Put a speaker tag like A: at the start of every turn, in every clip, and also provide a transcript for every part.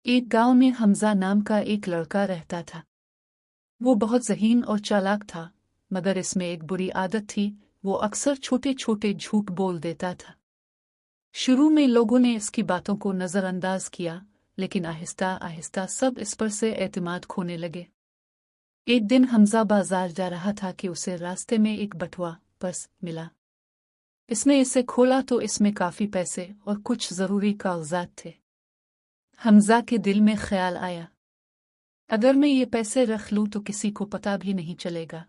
A: एक गांव में हमजा नाम का एक लड़का रहता था। वो बहुत ज़हीन और चालाक था, मगर इसमें एक बुरी आदत थी, वो अक्सर छोटे छोटे झूठ बोल देता था। शुरू में लोगों ने इसकी बातों को नज़रअंदाज किया, लेकिन आहिस्ता आहिस्ता सब इस पर से एतमाद खोने लगे। एक दिन हमजा बाजार जा रहा था कि उसे रास्ते में एक बटुआ पर्स मिला। इसने इसे खोला तो इसमें काफ़ी पैसे और कुछ ज़रूरी कागजात थे। हमजा के दिल में ख्याल आया, अगर मैं ये पैसे रख लूं तो किसी को पता भी नहीं चलेगा।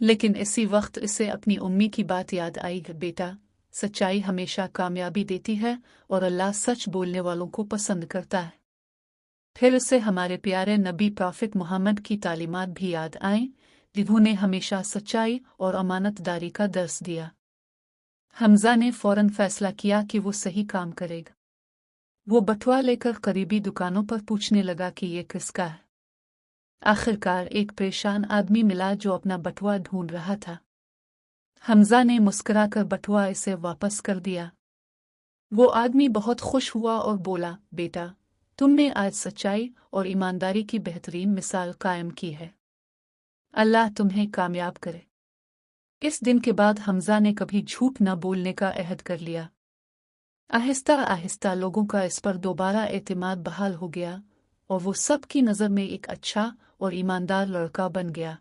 A: लेकिन इसी वक्त इसे अपनी उम्मी की बात याद आई, बेटा, सच्चाई हमेशा कामयाबी देती है और अल्लाह सच बोलने वालों को पसंद करता है। फिर उसे हमारे प्यारे नबी प्रॉफिट मोहम्मद की तालीमात भी याद आईं, जिन्होंने हमेशा सच्चाई और अमानतदारी का दर्स दिया। हमजा ने फौरन फैसला किया कि वो सही काम करेगा। वो बटुआ लेकर करीबी दुकानों पर पूछने लगा कि ये किसका है। आखिरकार एक परेशान आदमी मिला जो अपना बटुआ ढूंढ रहा था। हमजा ने मुस्कुराकर बटुआ इसे वापस कर दिया। वो आदमी बहुत खुश हुआ और बोला, बेटा, तुमने आज सच्चाई और ईमानदारी की बेहतरीन मिसाल कायम की है। अल्लाह तुम्हें कामयाब करे। इस दिन के बाद हमजा ने कभी झूठ न बोलने का अहद कर लिया। आहिस्ता आहिस्ता लोगों का इस पर दोबारा एतमाद बहाल हो गया और वो सब की नज़र में एक अच्छा और ईमानदार लड़का बन गया।